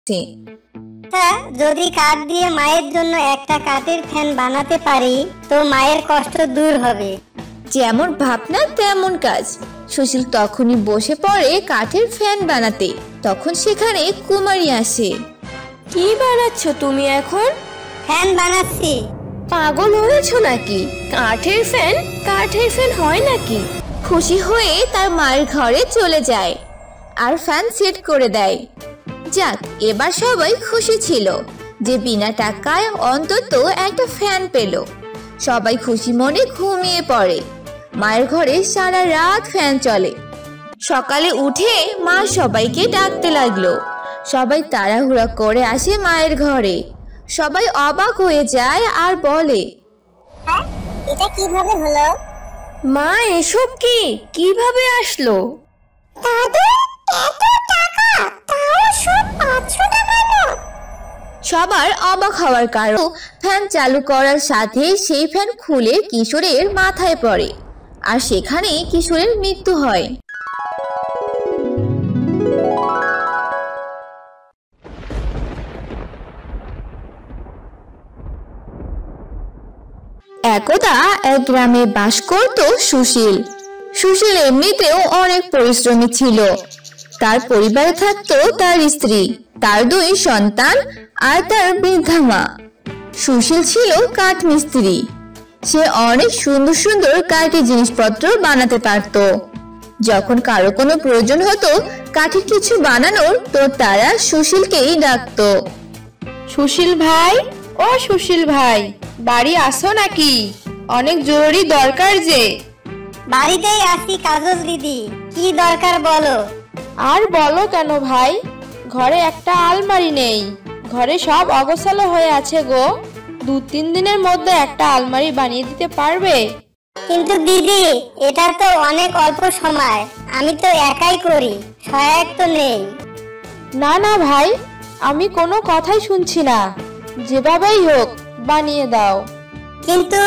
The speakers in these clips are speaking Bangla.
হ্যাঁ, যদি কাঠ দিয়ে মায়ের জন্য একটা কাঠের ফ্যান বানাতে পারি তো মায়ের কষ্ট দূর হবে। যেমন ভাবনা তেমন কাজ। সুশীল তখনই বসে পড়ে কাঠের ফ্যান বানাতে। তখন সেখানে কুমারী আসে। কি বানাচ্ছ তুমি এখন? ফ্যান বানাচ্ছি। পাগল হয়েছো নাকি? কাঠের ফ্যান হয় নাকি? খুশি হয়ে তার মায়ের ঘরে চলে যায় আর ফ্যান সেট করে দেয়। যাক, এবার সবাই খুশি ছিল যে বিনা টাকায় অন্তত একটা ফ্যান পেল। সবাই খুশি মনে ঘুমিয়ে পড়ে। মায়ের ঘরে সারা রাত ফ্যান চলে। সকালে উঠে মা সবাইকে ডাকতে লাগলো। সবাই তাড়াহুড়া করে আসে মায়ের ঘরে। সবাই অবাক হয়ে যায় আর বলে, এটা কিভাবে হলো? মা, এসব কিভাবে আসলো? দাদু, এত টাকা, তাও সব 500 টাকা না। সবার অবাক হওয়ার কারণ ফ্যান চালু করার সাথে সেই ফ্যান খুলে কিশোরের মাথায় পড়ে আর সেখানে কিশোরের মৃত্যু হয়। একদা এক গ্রামে বাস করত সুশীল। সুশীল এমনিতেও অনেক পরিশ্রমী ছিল। তার পরিবারে থাকতো তার স্ত্রী, তার 2 সন্তান আর তার বৃদ্ধা মা। সুশীল ছিল কাঠ মিস্ত্রি। সে অনেক সুন্দর সুন্দর কাঠের জিনিসপত্র বানাতে পারত। যখন কারো কোনো প্রয়োজন হতো কাঠের কিছু বানানোর, তো তারা সুশীলকেই ডাকতো। সুশীল ভাই, ও সুশীল ভাই, বাড়ি আসো নাকি? অনেক জরুরি দরকার যে। বাড়িতেই আছি কাজল দিদি, কি দরকার বলো। আর বলো কেন ভাই, ঘরে একটা আলমারি নেই। ঘরে সব অগোছালো হয়ে আছে গো। 2-3 দিনের মধ্যে একটা আলমারি বানিয়ে দিতে পারবে? কিন্তু দিদি, এটা তো অনেক অল্প সময়, আমি তো একাই করি, সহায়ক তো নেই। না না ভাই, আমি কোনো কথাই শুনছি না। যেভাবেই হোক বানিয়ে দাও। কিন্তু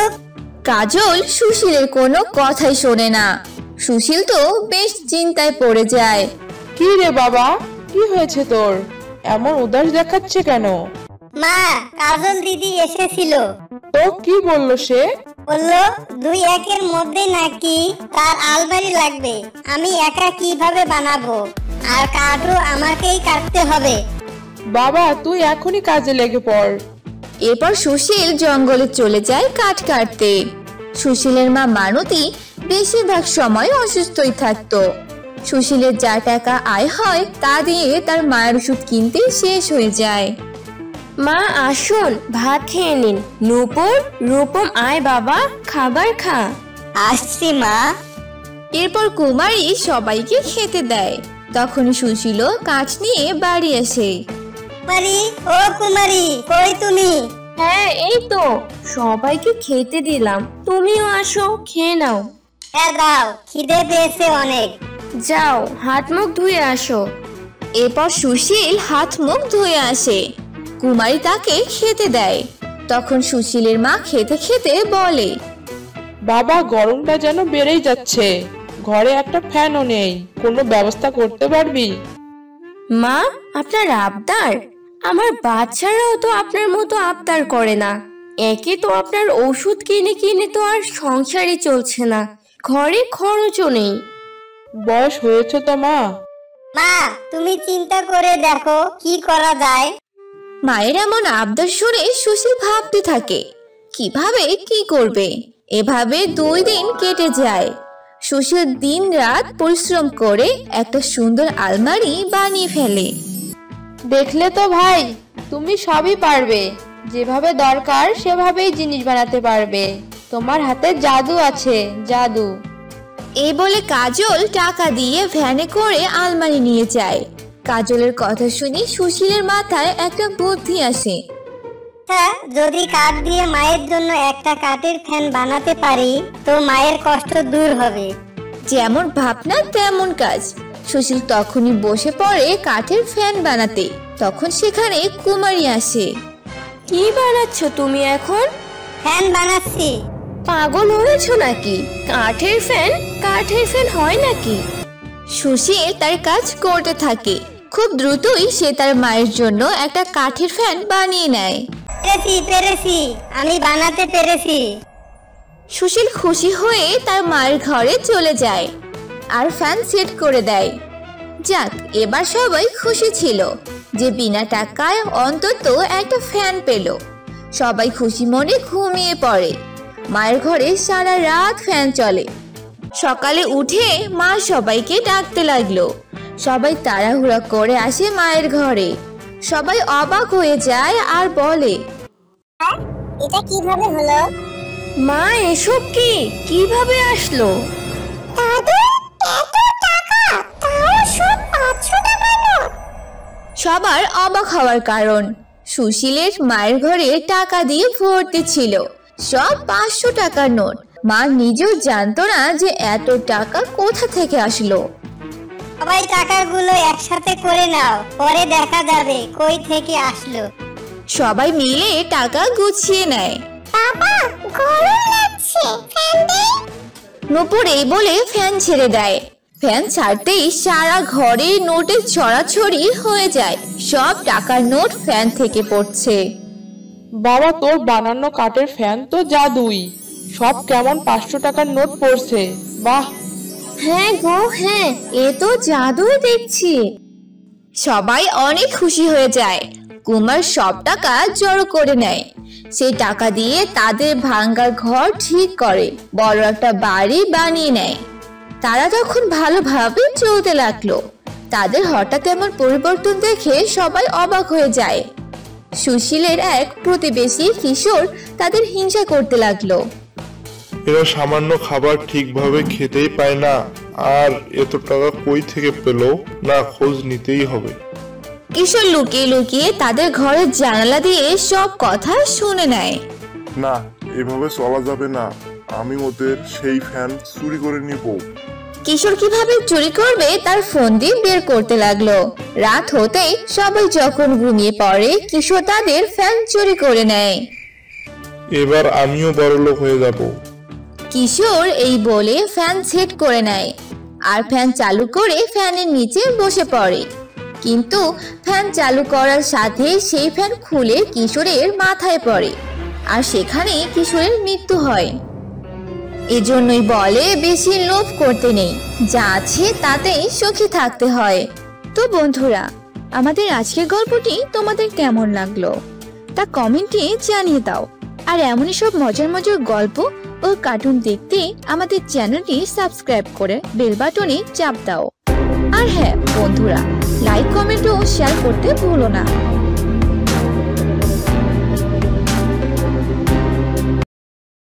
কাজল সুশীলের কোনো কথাই শোনে না। সুশীল তো বেশ চিন্তায় পড়ে যায়। কি রে বাবা, কি হয়েছে তোর? এমন উদাস দেখাচ্ছে কেন? মা, কাজল দিদি এসেছিল। তো কি বললো সে? বললো 2-1 মধ্যে নাকি তার আলমারি লাগবে। আমি একা কিভাবে বানাবো, আর কাঠও আমাকেই কাটতে হবে। বাবা, তুই এখনই কাজে লেগে পড়। এরপর সুশীল জঙ্গলে চলে যায় কাঠ কাটতে। সুশীলের মা মানতী বেশিরভাগ সময় অসুস্থই থাকতো। সুশীলের যা টাকা আয় হয় তা দিয়ে তার মায়ের ওষুধ কিনতে শেষ হয়ে যায়। মা আসুন, ভাত খেয়ে নিন। নূপুর, রূপম, আয় বাবা, খাবার খা। আসছি মা। এরপর কুমারী সবাইকে খেতে দেয়। তখন সুশীল কাঠ নিয়ে বাড়ি আসে। কুমারী, ও কুমারী, কই তুমি? হ্যাঁ, এই তো সবাইকে খেতে দিলাম, তুমিও আসো, খেয়ে নাও। হ্যাঁ দাও, খিদে পেয়েছে অনেক। যাও, হাত মুখ ধুয়ে আসো। এরপর সুশীল হাত মুখ ধুয়ে আসে। কুমারী তাকে খেতে দেয়। তখন সুশীলের মা খেতে খেতে বলে, বাবা, গরমটা যেন বেড়েই যাচ্ছে। ঘরে একটা ফ্যানও নেই, কোনো ব্যবস্থা করতে পারবি? মা, আপনার আবদার? আমার বাচ্চারাও তো আপনার মতো আবদার করে না। একে তো আপনার ওষুধ কিনে কিনে তো আর সংসারই চলছে না, ঘরে খরচও নেই। বয়স হয়েছে তো মা। মা, তুমি চিন্তা করে দেখো কি করা যায়। মায়ের এমন আবদার শুনে সুশীল ভাবতে থাকে কিভাবে কি করবে। এভাবে 2 দিন কেটে যায়। সুশীল দিন রাত পরিশ্রম করে একটা সুন্দর আলমারি বানিয়ে ফেলে। দেখলে তো ভাই, তুমি সবই পারবে। যেভাবে দরকার সেভাবেই জিনিস বানাতে পারবে। তোমার হাতে জাদু আছে, জাদু। এই বলে কাজল টাকা দিয়ে ভ্যানে করে আলমারি নিয়ে যায়। কাজলের কথা শুনে সুশীলের মাথায় একটা বুদ্ধি আসে। হ্যাঁ, যদি কাঠ দিয়ে মায়ের জন্য একটা কাঠের ফ্যান বানাতে পারি তো মায়ের কষ্ট দূর হবে। যেমন ভাবনা তেমন কাজ। সুশীল তখনই বসে পড়ে কাঠের ফ্যান বানাতে। তখন সেখানে কুমারী আসে। কি বানাচ্ছ তুমি এখন? ফ্যান বানাচ্ছি। পাগল হয়েছো নাকি? কাঠের ফ্যান হয় নাকি? সুশীল তার কাজ করতে থাকে। খুব দ্রুতই সে তার মায়ের জন্য একটা কাঠের ফ্যান বানিয়ে নেয়। পেরেছি, আমি বানাতে পেরেছি। সুশীল খুশি হয়ে তার মায়ের ঘরে চলে যায় আর ফ্যান সেট করে দেয়। যাক, এবার সবাই খুশি ছিল যে বিনা টাকায় অন্তত একটা ফ্যান পেল। সবাই খুশি মনে ঘুমিয়ে পড়ে। মায়ের ঘরে সারা রাত ফ্যান চলে। সকালে উঠে মা সবাইকে ডাকতে লাগলো। সবাই তাড়াহুড়া করে আসে মায়ের ঘরে। সবাই অবাক হয়ে যায় আর বলে, এটা কিভাবে হলো? মা, এসব কি কিভাবে আসলো? দাদু, এত টাকা, তাও সব 500 টাকা নোট। সবার অবাক হওয়ার কারণ সুশীলের মায়ের ঘরে টাকা দিয়ে ভর্তি ছিল, সব 500 টাকার নোট। মা নিজেও জানতো না যে এত টাকা কোথা থেকে আসলো। সবাই টাকাগুলো একসাথে করে নাও, পরে দেখা যাবে কই থেকে আসলো। সবাই মিলে টাকা গুছিয়ে নেয়। বাবা, গরম লাগছে, ফ্যান দে। নূপুর এই বলে ফ্যান ছেড়ে দেয়। ফ্যান ছাড়তেই সারা ঘরে নোটের ছড়াছড়ি হয়ে যায়। সব টাকার নোট ফ্যান থেকে পড়ছে। বাবা, তোর বানানো কাঠের ফ্যান তো জাদুই। সব কেমন 500 টাকার নোট পড়ছে। বাহ! হ্যাঁ গো, হ্যাঁ, এ তো জাদুই দেখছি। সবাই অনেক খুশি হয়ে যায়। কুমার সব টাকা জড়ো করে নেয়। সেই টাকা দিয়ে তাদের ভাঙ্গা ঘর ঠিক করে বড় একটা বাড়ি বানিয়ে নেয়। তারা তখন ভালোভাবে চলতে লাগলো। তাদের হঠাৎ এমন পরিবর্তন দেখে সবাই অবাক হয়ে যায়। সুশীলের এক প্রতিবেশী কিশোর তাদের হিংসা করতে লাগলো। এরা সামান্য খাবার ঠিকভাবে খেতেই পায় না, আর এত টাকা কই থেকে পেল না, খোঁজ নিতেই হবে। কিশোর লুকিয়ে লুকিয়ে তাদের ঘরের জানালা দিয়ে সব কথা শুনে নেয়। না, এভাবে চলা যাবে না, আমি ওদের সেই ফ্যান চুরি করে নিব। কিশোর কিভাবে চুরি করবে তার ফোন দিয়ে বের করতে লাগলো। রাত হতেই সবাই যখন ঘুমিয়ে পড়ে, কিশোর তাদের ফ্যান চুরি করে নেয়। এবার আমিও বড়লোক হয়ে যাব। কিশোর এই বলে ফ্যান সেট করে নেয় আর ফ্যান চালু করে ফ্যানের নিচে বসে পড়ে। কিন্তু ফ্যান চালু করার সাথে সেই ফ্যান খুলে কিশোরের মাথায় পড়ে আর সেখানে কিশোরের মৃত্যু হয়। এজন্যই বলে বেশি লোভ করতে নেই, যা আছে তাতেই সুখী থাকতে হয়। তো বন্ধুরা, আমাদের আজকের গল্পটি তোমাদের কেমন লাগলো তা কমেন্টে জানিয়ে দাও। আর এমনই সব মজার মজার গল্প ও কার্টুন দেখতে আমাদের চ্যানেলটি সাবস্ক্রাইব করে বেল বাটনে চাপ দাও। আর হ্যাঁ বন্ধুরা, লাইক, কমেন্ট ও শেয়ার করতে ভুলো না।